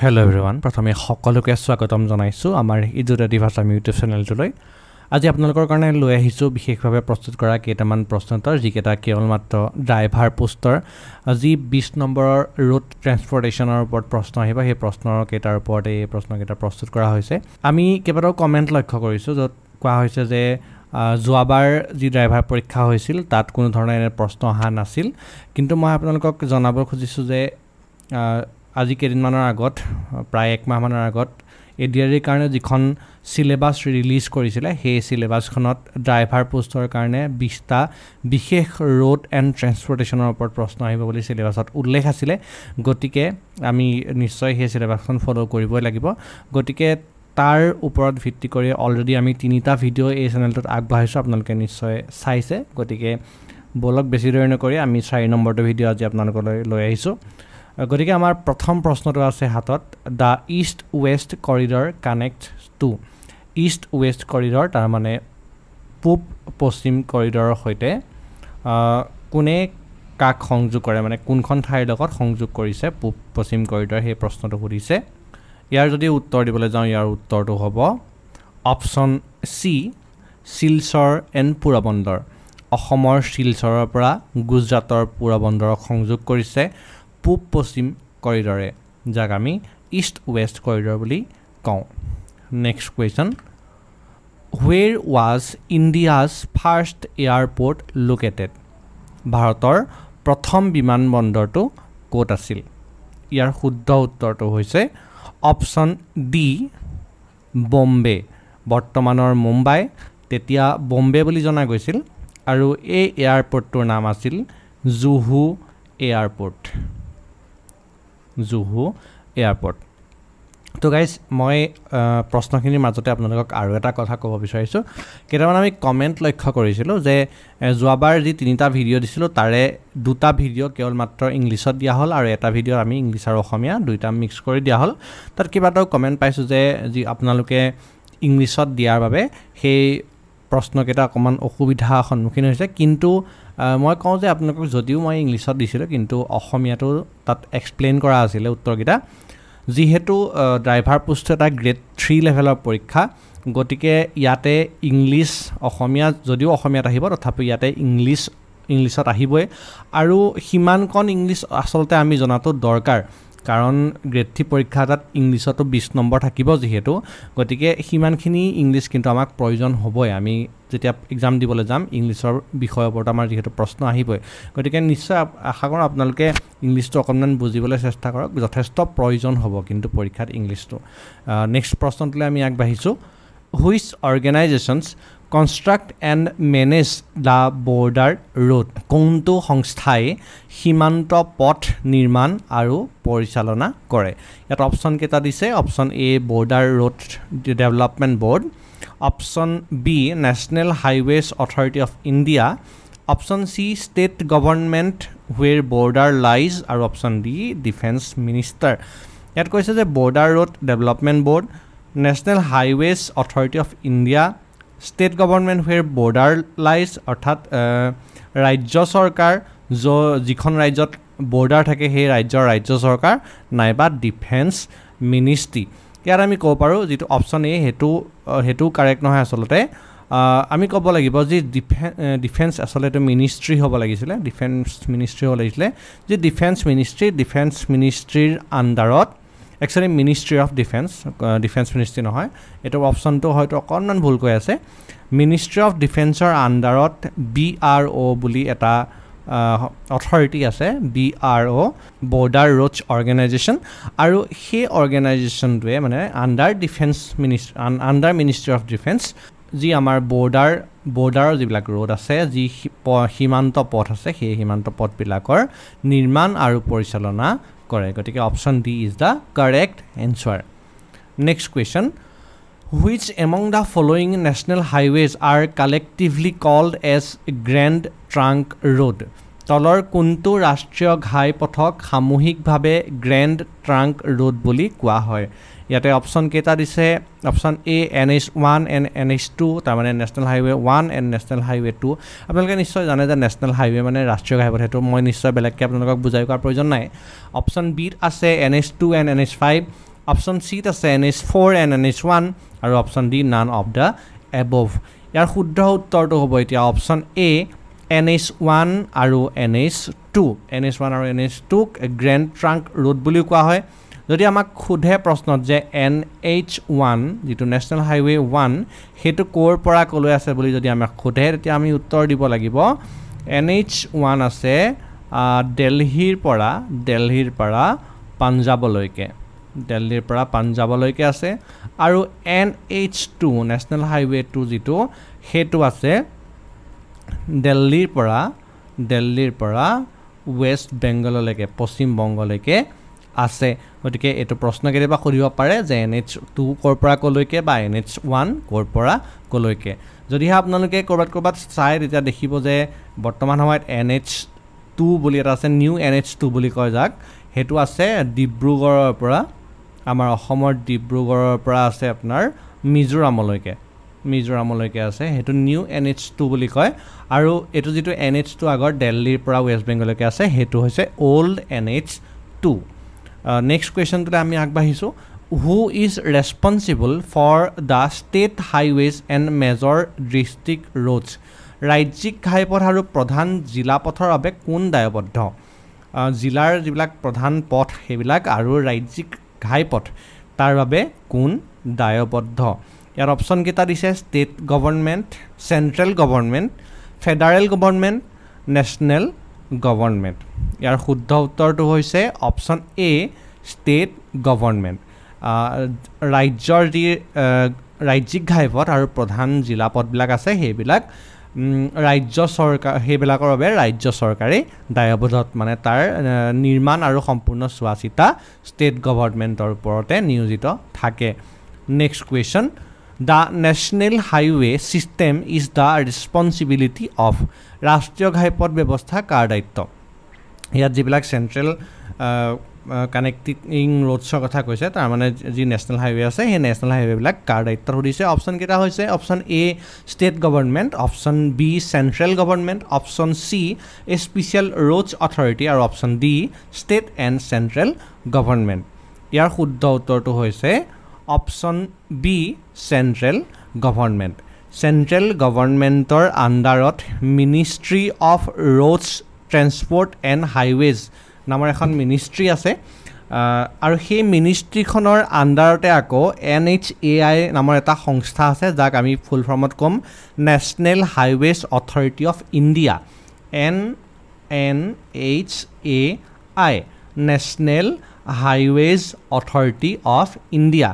Hello everyone, প্ৰথমে সকলোকে স্বাগতম জনাইছো আমাৰ ইজুৰাদি ভাষা ইউটিউব চেনেলটোলৈ। আজি আপোনালোকৰ কাৰণে লৈ আহিছো বিশেষভাৱে প্ৰস্তুত কৰা কেইটামান প্ৰশ্নোত্তৰ যিকেইটা কেৱল মাত্ৰ ড্ৰাইভাৰ পোষ্টৰ আজি 20 নম্বৰৰ ৰোড ট্ৰান্সপৰ্টেশনৰ ওপৰত প্ৰশ্ন আহিব। সেই প্ৰশ্নৰ কেইটাৰ ওপৰত এই প্ৰশ্নকেইটা প্ৰস্তুত কৰা হৈছে। আমি কেইবাটাও কমেন্ট লক্ষ্য কৰিছো য'ত কোৱা হৈছে যে যোৱাবাৰ যি ড্ৰাইভাৰ পৰীক্ষা হৈছিল তাত কোনো ধৰণৰ এনে প্ৰশ্ন অহা নাছিল, কিন্তু মই আপোনালোকক জনাব খুজিছো যে আজি কেইদিনমানৰ আগত প্ৰায় এক মাহমানৰ আগত এডিআৰইৰ কাৰণে যিখন সিলেবাস ৰিলিজ কৰিছিলে সেই সিলেবাসখনত ড্ৰাইভাৰ পোষ্টৰ কাৰণে 20টা বিশেষ ৰোড এণ্ড ট্ৰান্সপৰ্টেশনৰ ওপৰত প্ৰশ্ন আহিব বুলি সিলেবাসত উল্লেখ আছিলে। গতিকে আমি নিশ্চয় সেই সিলেবাসখন ফলো কৰিবই লাগিব। গতিকে তাৰ ওপৰত ভিত্তি কৰি অলৰেডি আমি 3টা ভিডিও এই চেনেলটোত আগবঢ়াইছো, আপোনালোকে নিশ্চয় চাইছে। গতিকে বলক বেছি দেৰি নকৰি আমি 4 নম্বৰটো ভিডিও আজি আপোনালোকলৈ লৈ আহিছো। গতিকে আমাৰ প্ৰথম প্ৰশ্নটো আছে হাতত, the east west corridor connect to. East west corridor তাৰ মানে পূব পশ্চিম কৰিডৰৰ সৈতে কোনে কাক সংযোগ কৰে, মানে কোনখন ঠাইৰ লগত সংযোগ কৰিছে পূব পশ্চিম কৰিডৰ, সেই প্ৰশ্নটো সুধিছে। ইয়াৰ যদি উত্তৰ দিবলৈ যাওঁ ইয়াৰ উত্তৰটো হ'ব option C, Silchar and Porbandar. অসমৰ শিলচৰৰ পৰা গুজৰাটৰ পোৰবন্দৰক সংযোগ কৰিছে পূব পশ্চিম কৰিডৰে, যাক আমি ইষ্ট ৱেষ্ট কৰিডৰ বুলি কওঁ। Next question, where was India's first airport located. ভাৰতৰ প্ৰথম বিমানবন্দৰটো ক'ত আছিল? ইয়াৰ শুদ্ধ উত্তৰটো হৈছে অপশ্যন ডি, বম্বে। বৰ্তমানৰ মুম্বাই তেতিয়া বম্বে বুলি জনা গৈছিল আৰু এই এয়াৰপৰ্টটোৰ নাম আছিল জুহু এয়াৰপৰ্ট। জুহু এয়াৰপৰ্ট। তো গাইজ মই প্ৰশ্নখিনিৰ মাজতে আপোনালোকক আৰু এটা কথা ক'ব বিচাৰিছোঁ। কেইটামান আমি কমেণ্ট লক্ষ্য কৰিছিলোঁ যে যোৱাবাৰ যি 3টা ভিডিঅ' দিছিলোঁ তাৰে 2টা ভিডিঅ' কেৱল মাত্ৰ ইংলিছত দিয়া হ'ল আৰু এটা ভিডিঅ' আমি ইংলিছ আৰু অসমীয়া দুইটা মিক্স কৰি দিয়া হ'ল। তাত কেইবাটাও কমেণ্ট পাইছোঁ যে যি আপোনালোকে ইংলিছত দিয়াৰ বাবে সেই প্ৰশ্নকেইটা অকণমান অসুবিধাৰ সন্মুখীন হৈছে, কিন্তু মই কওঁ যে আপোনালোকক যদিও মই ইংলিছত দিছিলোঁ কিন্তু অসমীয়াটো তাত এক্সপ্লেইন কৰা আছিলে উত্তৰকেইটা। যিহেতু ড্ৰাইভাৰ পোষ্ট এটা গ্ৰেড 3 লেভেলৰ পৰীক্ষা, গতিকে ইয়াতে ইংলিছ অসমীয়া যদিও অসমীয়াত আহিব তথাপি ইয়াতে ইংলিছত আহিবই আৰু সিমানকণ ইংলিছ আচলতে আমি জনাটো দৰকাৰ, কাৰণ গ্ৰেড 3 পৰীক্ষা এটাত ইংলিছতো 20 নম্বৰ থাকিব যিহেতু, গতিকে সিমানখিনি ইংলিছ কিন্তু আমাক প্ৰয়োজন হ'বই। আমি যেতিয়া এক্সাম দিবলৈ যাম ইংলিছৰ বিষয়ৰ ওপৰত আমাৰ যিহেতু প্ৰশ্ন আহিবই, গতিকে নিশ্চয় আশা কৰোঁ আপোনালোকে ইংলিছটো অকণমান বুজিবলৈ চেষ্টা কৰক, যথেষ্ট প্ৰয়োজন হ'ব কিন্তু পৰীক্ষাত ইংলিছটো। নেক্সট প্ৰশ্নটোলৈ আমি আগবাঢ়িছোঁ, which organisations construct and manage the border road. কোনটো সংস্থাই সীমান্ত পথ নিৰ্মাণ আৰু পৰিচালনা কৰে? ইয়াত অপশ্যন কেইটা দিছে, option A border road development board, option B national highways authority of India, option C state government where border lies আৰু অপশ্যন ডি ডিফেন্স মিনিষ্টাৰ। ইয়াত কৈছে যে border road development board, national highways authority of India, state government where border lies অৰ্থাৎ ৰাজ্য চৰকাৰ যিখন ৰাজ্যত border থাকে সেই ৰাজ্য চৰকাৰ, নাইবা ডিফেন্স মিনিষ্ট্ৰী। ইয়াত আমি ক'ব পাৰোঁ যিটো অপশ্যন এ সেইটো কাৰেক্ট নহয়। আচলতে আমি ক'ব লাগিব যে ডিফেন্স আচলতে মিনিষ্ট্ৰী হ'ব লাগিছিলে, ডিফেন্স মিনিষ্ট্ৰী হ'ব লাগিছিলে। যে ডিফেন্স মিনিষ্ট্ৰীৰ আণ্ডাৰত actually ministry of defence ministry নহয়, এইটো অপশ্যনটো হয়তো অকণমান ভুলকৈ আছে। মিনিষ্ট্ৰী অফ ডিফেন্সৰ আণ্ডাৰত BRO বুলি এটা অথৰিটি আছে, BRO বৰ্ডাৰ ৰোডছ অৰ্গেনাইজেশ্যন, আৰু সেই অৰ্গেনাইজেশ্যনটোৱে মানে আণ্ডাৰ মিনিষ্ট্ৰী অফ ডিফেন্স যি আমাৰ বৰ্ডাৰৰ যিবিলাক ৰোড আছে, যি সীমান্ত পথ আছে, সেই সীমান্ত পথবিলাকৰ নিৰ্মাণ আৰু পৰিচালনা কৰে। গতিকে option D is the correct answer. Next question, which among the following national highways are collectively called as grand trunk road. তলৰ কোনটো ৰাষ্ট্ৰীয় ঘাইপথক সামূহিকভাৱে গ্ৰেণ্ড ট্ৰাংক ৰোড বুলি কোৱা হয়? ইয়াতে অপশ্যন কেইটা দিছে, option A NH1 and NH2, তাৰমানে national highway 1 and national highway 2। আপোনালোকে নিশ্চয় জানে যে নেশ্যনেল হাইৱে মানে ৰাষ্ট্ৰীয় ঘাইপথ, সেইটো মই নিশ্চয় বেলেগকৈ আপোনালোকক বুজাই কোৱাৰ প্ৰয়োজন নাই। অপশ্যন বিত আছে NH2 এণ্ড NH5, অপশ্যন চিত আছে NH4 and NH1 আৰু option D none of the above ইয়াৰ শুদ্ধ উত্তৰটো হ'ব এতিয়া অপশ্যন এ NH1 আৰু NH2 আৰু NH2 গ্ৰেণ্ড ট্ৰাংক ৰোড বুলিও কোৱা হয় যদি আমাক খুধে প্ৰশ্নত যে NH1 যেটো নেশ্যনেল হাইৱে 1 হেতু কোৰ পৰা কলৈ আছে বুলি যদি আমাক খুধে তেতিয়া আমি উত্তৰ দিব লাগিব NH1 আছে দিল্লীৰ পৰা পাঞ্জাবলৈকে আছে আৰু NH2 নেশ্যনেল হাইৱে 2 যেটো হেতু আছে দিল্লীৰ পৰা ৱেষ্ট বেংগললৈকে পশ্চিম বংগলৈকে আছে গতিকে এটো প্ৰশ্ন কেতিয়াবা খুদিব পাৰে যে NH2 কোৰ পৰা কলৈকে বা NH1 কোৰ পৰা কলৈকে যদি আপোনালোকে কৰবাত চাই তেতিয়া দেখিব যে বৰ্তমান সময়ত NH2 বুলি এটা আছে নিউ NH2 বুলি কয় যাক হেতু আছে ডিব্ৰুগড়ৰ পৰা আমাৰ অসমৰ ডিব্ৰুগড়ৰ পৰা আছে আপোনাৰ মিজোৰামলৈকে আছে হেতু নিউ NH2 বুলি কয় আৰু এটো যেটো NH2 আগৰ দিল্লীৰ পৰা ৱেষ্ট বেংগললৈকে আছে হেতু হৈছে ওল্ড NH2 নেক্সট কোৱেশ্চনটো আমি আগবাঢ়িছো who is responsible for the state highways and major district roads ৰাজ্যিক ঘাইপথ আৰু প্ৰধান জিলা পথৰ বাবে কোন দায়বদ্ধ জিলাৰ যিবিলাক প্ৰধান পথ হেবিলাক আৰু ৰাজ্যিক ঘাইপথ তাৰ বাবে কোন দায়বদ্ধ ইয়াৰ অপচন কেটা দিছে state government central government federal government national government ইয়াৰ শুদ্ধ উত্তৰটো হৈছে অপচন এ ষ্টেট গভৰ্ণমেণ্ট ৰাজ্যৰ যি ৰাজ্যিক ঘাইপথ আৰু প্ৰধান জিলা পথবিলাক আছে সেইবিলাক ৰাজ্য চৰকাৰ হেবিলাকৰ বাবে ৰাজ্য চৰকাৰে দায়বদ্ধ মানে তাৰ নিৰ্মাণ আৰু সম্পূৰ্ণ চোৱাচিতা ষ্টেট গভৰ্ণমেণ্টৰ ওপৰতে নিয়োজিত থাকে next question The National Highway System is the responsibility of ৰাষ্ট্ৰীয় ঘাইপথ ব্যৱস্থা কাৰ দায়িত্ব ইয়াত যিবিলাক চেন্ট্ৰেল কানেক্টিং ৰোডছৰ কথা কৈছে তাৰ মানে যি নেশ্যনেল হাইৱে আছে সেই নেশ্যনেল হাইৱেবিলাক কাৰ দায়িত্ব হৈছে অপশ্যন কেটা হৈছে option A state government option B central government option C a special roads authority আৰু option D state and central government ইয়াৰ শুদ্ধ উত্তৰটো হৈছে option B central government central গভৰ্ণমেণ্টৰ আণ্ডাৰত ministry of roads transport and highways নামৰ এখন ministry আছে আৰু সেই মিনিষ্ট্ৰীখনৰ আণ্ডাৰতে আকৌ NHAI নামৰ এটা সংস্থা আছে যাক আমি ফুল ফৰ্মত কম national highways authority of India NHAI national highways authority of India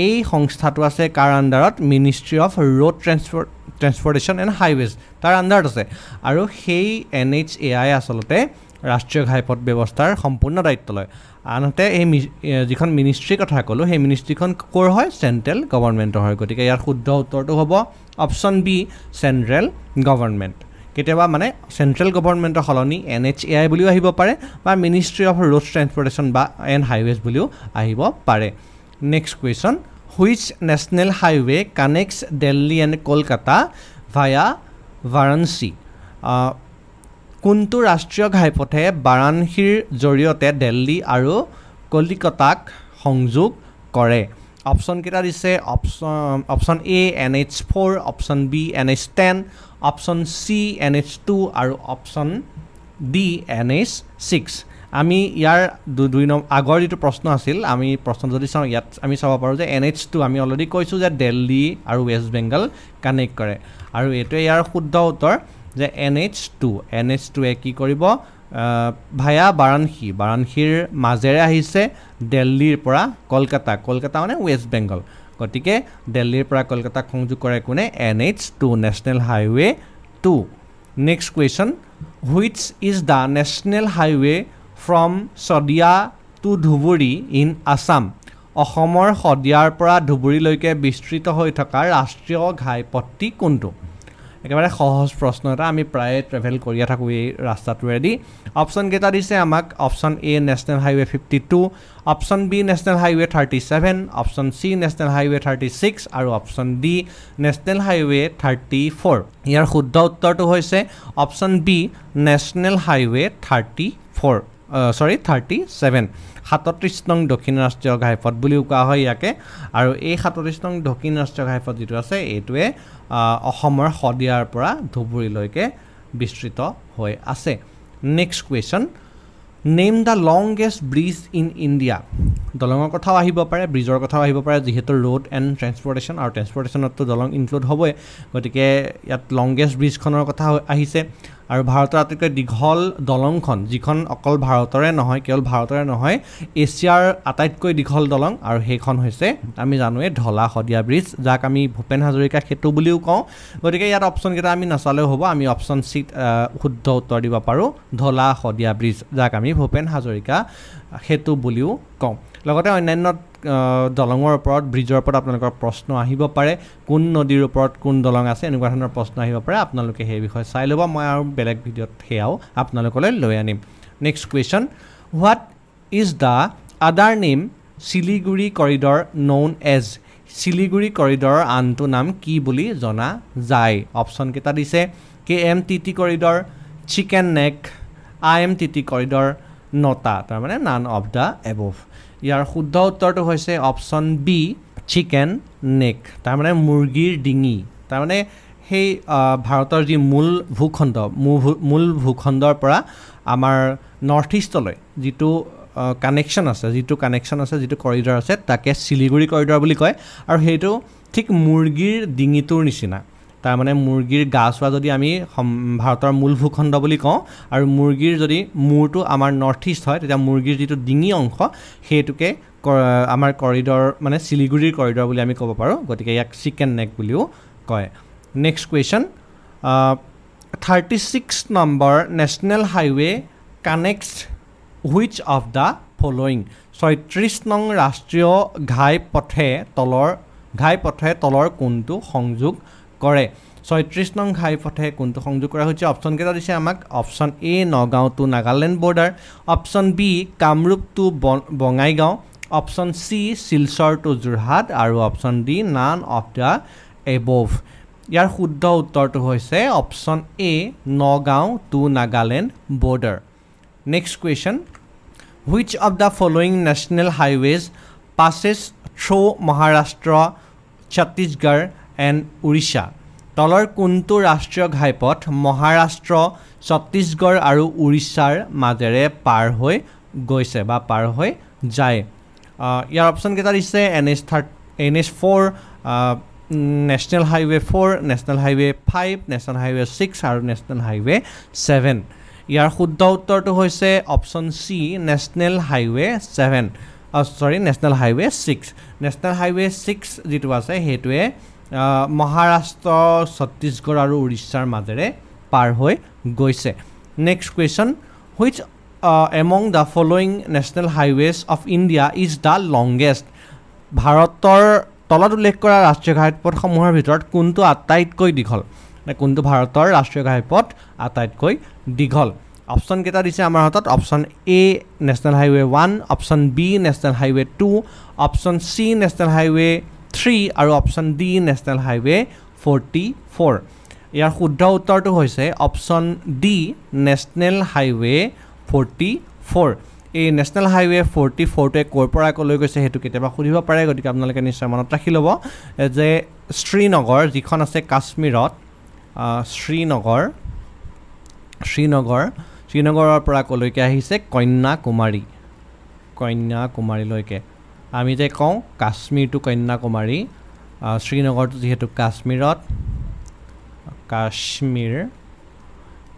এই সংস্থাটো আছে কাৰ আণ্ডাৰত ministry of road transportation and highways তাৰ আণ্ডাৰত আছে আৰু সেই NHAI আচলতে ৰাষ্ট্ৰীয় ঘাইপথ ব্যৱস্থাৰ সম্পূৰ্ণ দায়িত্ব লয় আনহাতে এই যিখন মিনিষ্ট্ৰীৰ কথা ক'লোঁ সেই মিনিষ্ট্ৰীখন ক'ৰ হয় চেন্ট্ৰেল গভৰ্ণমেণ্টৰ হয় গতিকে ইয়াৰ শুদ্ধ উত্তৰটো হ'ব অপশ্যন বি চেন্ট্ৰেল গভৰ্ণমেণ্ট কেতিয়াবা মানে চেন্ট্ৰেল গভৰ্ণমেণ্টৰ সলনি NHAI বুলিও আহিব পাৰে বা মিনিষ্ট্ৰী অফ ৰোড ট্ৰেন্সপৰ্টেশ্যন বা এণ্ড হাইৱেজ বুলিও আহিব পাৰে next question which national highway কানেক্টছ Delhi and Kolkata via Varanasi কোনটো ৰাষ্ট্ৰীয় ঘাইপথে বাৰাণসীৰ জৰিয়তে দিল্লী আৰু কলিকতাক সংযোগ কৰে অপশ্যন কেটা দিছে option A NH4 option B NH10 option C NH2 আৰু অপশ্যন ডি NH6 আমি ইয়াৰ দুই আগৰ যেটো প্ৰশ্ন আছিল আমি প্ৰশ্ন যদি চাওঁ ইয়াত আমি চাব পাৰোঁ যে NH2 আমি অলৰেডি কৈছোঁ যে দিল্লী আৰু ৱেষ্ট বেংগল কানেক্ট কৰে আৰু এইটোৱে ইয়াৰ শুদ্ধ উত্তৰ যে NH2 এ কি কৰিব ভায়া বাৰাণসীৰ মাজেৰে আহিছে দিল্লীৰ পৰা কলকাতা মানে ৱেষ্ট বেংগল গতিকে দিল্লীৰ পৰা কলকাতাক সংযোগ কৰে কোনে NH2 national highway 2 next question which is the national highway from Sadiya to Dhubri in Assam অসমৰ শদিয়াৰ পৰা ধুবুৰীলৈকে বিস্তৃত হৈ থকা ৰাষ্ট্ৰীয় ঘাইপথটি কোনটো একেবাৰে সহজ প্ৰশ্ন এটা আমি প্ৰায় ট্ৰেভেল কৰিয়া থাকোঁ এই ৰাস্তাটোৰেদি অপশ্যন কেটা দিছে আমাক option A national highway 52 option B national highway 37 option C national highway 36 আৰু অপশ্যন ডি নেশ্যনেল হাইৱে 34 ইয়াৰ শুদ্ধ উত্তৰটো হৈছে অপশ্যন বি নেশ্যনেল হাইৱে 37 37 নং দক্ষিণ ৰাষ্ট্ৰীয় ঘাইপথ বুলিও কোৱা হয় ইয়াকে আৰু এই 37 নং দক্ষিণ ৰাষ্ট্ৰীয় ঘাইপথ যেটো আছে এইটোৱে অসমৰ শদিয়াৰ পৰা ধুবুৰীলৈকে বিস্তৃত হৈ আছে next question Name the longest bridge in India. দলঙৰ কথাও আহিব পাৰে ব্ৰিজৰ কথাও আহিব পাৰে যেহেতু road and transportation আৰু transportationত দলং ইনক্লুড হ'বই গতিকে ইয়াত longest bridge খনৰ কথা আহিছে আৰু ভাৰতৰ আটাইতকৈ দীঘল দলংখন যিখন অকল ভাৰতৰে নহয় কেৱল ভাৰতৰে নহয় এছিয়াৰ আটাইতকৈ দীঘল দলং আৰু সেইখন হৈছে আমি জানোৱে ঢলা শদিয়া ব্ৰিজ যাক আমি ভূপেন হাজৰিকা সেতু বুলিও কওঁ গতিকে ইয়াত অপচন কেইটা আমি নাচালেও হ'ব আমি অপচন সি শুদ্ধ উত্তৰ দিব পাৰো ঢলা শদিয়া ব্ৰিজ যাক আমি ভূপেন হাজৰিকা সেতু বুলিও কওঁ লগতে অন্যান্য দলঙৰ ওপৰত ব্ৰিজৰ ওপৰত আপোনালোকৰ প্ৰশ্ন আহিব পাৰে কোন নদীৰ ওপৰত কোন দলং আছে এনেকুৱা ধৰণৰ প্ৰশ্ন আহিব পাৰে আপোনালোকে সেই বিষয়ে চাই ল'ব মই আৰু বেলেগ ভিডিঅ'ত হেয়াও আপোনালোকলৈ লৈ আনিম next question what is the other name Siliguri corridor known as Siliguri কৰিডৰৰ আনটো নাম কি বুলি জনা যায় অপচন কেইটা দিছে KMTT corridor chicken neck IMTT corridor নটা তাৰ মানে নান অফ দ্য এবভ ইয়াৰ শুদ্ধ উত্তৰটো হৈছে অপচন বি চিকেন নেক তাৰ মানে মুৰ্গীৰ ডিঙি তাৰ মানে সেই ভাৰতৰ যি মূল ভূখণ্ডৰ পৰা আমাৰ নৰ্থ ইষ্টলৈ যিটো কানেকশ্যন আছে যিটো কৰিডৰ আছে তাকে শিলিগুৰি কৰিডৰ বুলি কয় আৰু সেইটো ঠিক মুৰ্গীৰ ডিঙিটোৰ নিচিনা তাৰ মানে মুৰ্গীৰ গাছৱা যদি আমি ভাৰতৰ মূল ভূখণ্ড বুলি কওঁ আৰু মুৰ্গীৰ যদি মূৰটো আমাৰ নৰ্থ ইষ্ট হয় তেতিয়া মুৰ্গীৰ যিটো ডিঙি অংশ সেইটোকে আমাৰ কৰিডৰ মানে শিলিগুৰিৰ কৰিডৰ বুলি আমি ক'ব পাৰোঁ গতিকে ইয়াক চিকেন নেক বুলিও কয় next question 36 number national highway কানেক্টছ which of the following 36 নং ৰাষ্ট্ৰীয় ঘাইপথে তলৰ কোনটো সংযোগ কৰে 36 নং ঘাইপথে কোনটো সংযোগ কৰা হৈছে অপচন কেইটা দিছে আমাক option A Nagaon to Nagaland border option B Kamrup to Bongaigaon option C Silchar to Jorhat আৰু option D none of the above ইয়াৰ শুদ্ধ উত্তৰটো হৈছে option A Nagaon to Nagaland border next question which of the following national highways passes through Maharashtra Chhattisgarh and Orissa তলৰ কোনটো ৰাষ্ট্ৰীয় ঘাইপথ মহাৰাষ্ট্ৰ ছত্তীশগড় আৰু উৰিষ্যাৰ মাজেৰে পাৰ হৈ গৈছে বা পাৰ হৈ যায় ইয়াৰ অপচন কেইটা দিছে NH4 national highway 4 national highway 5 national highway 6 আৰু নেশ্যনেল হাইৱে 7 ইয়াৰ শুদ্ধ উত্তৰটো হৈছে option C national highway 7 national highway 6 national highway 6 যিটো আছে সেইটোৱে মহাৰাষ্ট্ৰ ছত্তীশগড় আৰু উৰিষ্যাৰ মাজেৰে পাৰ হৈ গৈছে next question which among the following national highways of India is the longest ভাৰতৰ তলত উল্লেখ কৰা ৰাষ্ট্ৰীয় ঘাইপথসমূহৰ ভিতৰত কোনটো আটাইতকৈ দীঘল কোনটো ভাৰতৰ ৰাষ্ট্ৰীয় ঘাইপথ আটাইতকৈ দীঘল অপচন কেইটা দিছে আমাৰ হাতত option A national highway 1 option B national highway 2 option C national highway 3 আৰু অপচন ডি নেশ্যনেল হাইৱে 44 ইয়াৰ শুদ্ধ উত্তৰটো হৈছে অপচন ডি নেশ্যনেল হাইৱে 44 এই নেশ্যনেল হাইৱে 44টোৱে ক'ৰ পৰা ক'লৈ গৈছে সেইটো কেতিয়াবা সুধিব পাৰে গতিকে আপোনালোকে নিশ্চয় মনত ৰাখি ল'ব যে শ্ৰীনগৰ যিখন আছে কাশ্মীৰত শ্ৰীনগৰৰ পৰা ক'লৈকে আহিছে কন্যাকুমাৰীলৈকে আমি যে কওঁ কাশ্মীৰ টু কন্যাকুমাৰী শ্ৰীনগৰটো যিহেতু কাশ্মীৰত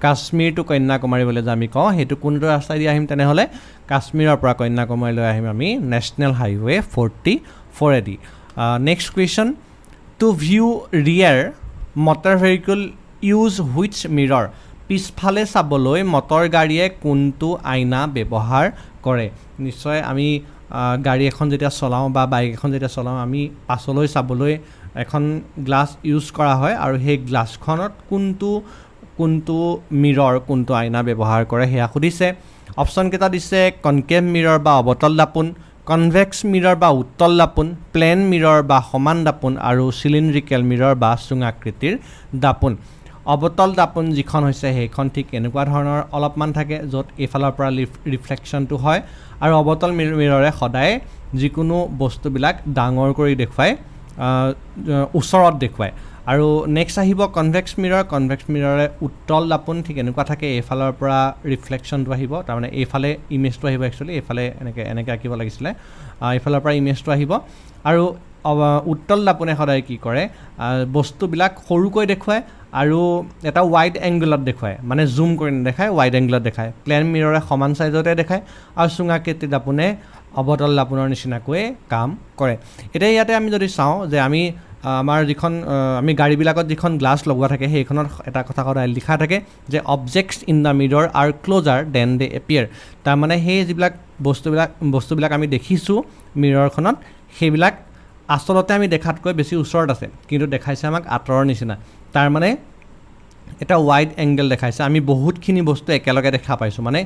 কাশ্মীৰ টু কন্যাকুমাৰী বুলি যে আমি কওঁ সেইটো কোনটো ৰাস্তাইদি আহিম তেনেহ'লে কাশ্মীৰৰ পৰা কন্যাকুমাৰীলৈ আহিম আমি নেশ্যনেল হাইৱে 44 এদি নেক্সট কুৱেশ্যন টু ভিউ ৰিয়াৰ মটৰ ভেহিকল ইউজ হুইচ মিৰৰ পিছফালে চাবলৈ মটৰ গাড়ীয়ে কোনটো আইনা ব্যৱহাৰ কৰে নিশ্চয় আমি গাড়ী এখন যেতিয়া চলাওঁ বা বাইক এখন যেতিয়া চলাওঁ আমি পাছলৈ চাবলৈ এখন গ্লাছ ইউজ কৰা হয় আৰু সেই গ্লাছখনত কোনটো মিৰৰ কোনটো আইনা ব্যৱহাৰ কৰে সেয়া সুধিছে অপচন কেইটা দিছে কনকেভ মিৰৰ বা অৱতল দাপোন কনভেক্স মিৰৰ বা উত্তল দাপোন প্লেন মিৰৰ বা সমান দাপোন আৰু চিলিণ্ড্ৰিকেল মিৰৰ বা চুঙাকৃতিৰ দাপোন অৱতল দাপোন যিখন হৈছে সেইখন ঠিক এনেকুৱা ধৰণৰ অলপমান থাকে য'ত এইফালৰ পৰা ৰিফ্লেকশ্যনটো হয় আৰু অৱতল মিৰৰে সদায় যিকোনো বস্তুবিলাক ডাঙৰ কৰি দেখুৱায় ওচৰত দেখুৱায় আৰু নেক্সট আহিব কনভেক্স মিৰৰে উত্তল দাপোন ঠিক এনেকুৱা থাকে এইফালৰ পৰা ৰিফ্লেকশ্যনটো আহিব তাৰমানে এইফালে ইমেজটো আহিব একচুৱেলি এইফালে এনেকৈ আঁকিব লাগিছিলে এইফালৰ পৰা ইমেজটো আহিব আৰু উত্তল দাপোনে সদায় কি কৰে বস্তুবিলাক সৰুকৈ দেখুৱায় আৰু এটা ৱাইড এংগলত দেখুৱায় মানে জুম কৰি নেদেখায় ৱাইড এংগলত দেখায় প্লেন মিৰৰে সমান চাইজতে দেখায় আৰু চুঙাকৃতি দাপোনে অৱতল দাপোনৰ নিচিনাকৈ কাম কৰে এতিয়া ইয়াতে আমি যদি চাওঁ যে আমি আমাৰ যিখন আমি গাড়ীবিলাকত যিখন গ্লাছ লগোৱা থাকে সেইখনত এটা কথা সদায় লিখা থাকে যে objects in the mirror are closer than they appear তাৰমানে সেই যিবিলাক বস্তুবিলাক আমি দেখিছোঁ মিৰৰখনত সেইবিলাক আচলতে আমি দেখাতকৈ বেছি ওচৰত আছে কিন্তু দেখাইছে আমাক আঁতৰৰ নিচিনা তাৰমানে এটা ৱাইড এংগল দেখাইছে আমি বহুতখিনি বস্তু একেলগে দেখা পাইছোঁ মানে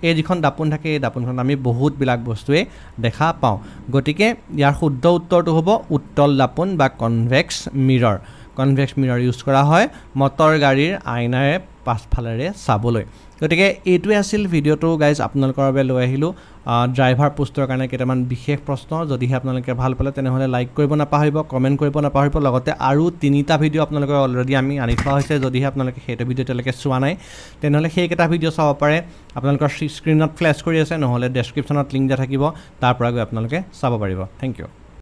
এই যিখন দাপোন থাকে এই দাপোনখনত আমি বহুতবিলাক বস্তুৱে দেখা পাওঁ গতিকে ইয়াৰ শুদ্ধ উত্তৰটো হ'ব উত্তল দাপোন বা কনভেক্স মিৰৰ ইউজ কৰা হয় মটৰ গাড়ীৰ আইনাৰে পাছফালেৰে চাবলৈ গতিকে এইটোৱে আছিল ভিডিঅ'টো গাইজ আপোনালোকৰ বাবে লৈ আহিলোঁ ড্ৰাইভাৰ পোষ্টৰ কাৰণে কেইটামান বিশেষ প্ৰশ্ন যদিহে আপোনালোকে ভাল পালে তেনেহ'লে লাইক কৰিব নাপাহৰিব কমেণ্ট কৰিব নাপাহৰিব লগতে আৰু 3টা ভিডিঅ' আপোনালোকে অলৰেডি আমি আনি থোৱা হৈছে যদিহে আপোনালোকে সেইটো ভিডিঅ' এতিয়ালৈকে চোৱা নাই তেনেহ'লে সেইকেইটা ভিডিঅ' চাব পাৰে আপোনালোকৰ স্ক্ৰীণত ফ্লেছ কৰি আছে নহ'লে ডেছক্ৰিপশ্যনত লিংক দিয়া থাকিব তাৰ পৰা গৈ আপোনালোকে চাব পাৰিব থেংক ইউ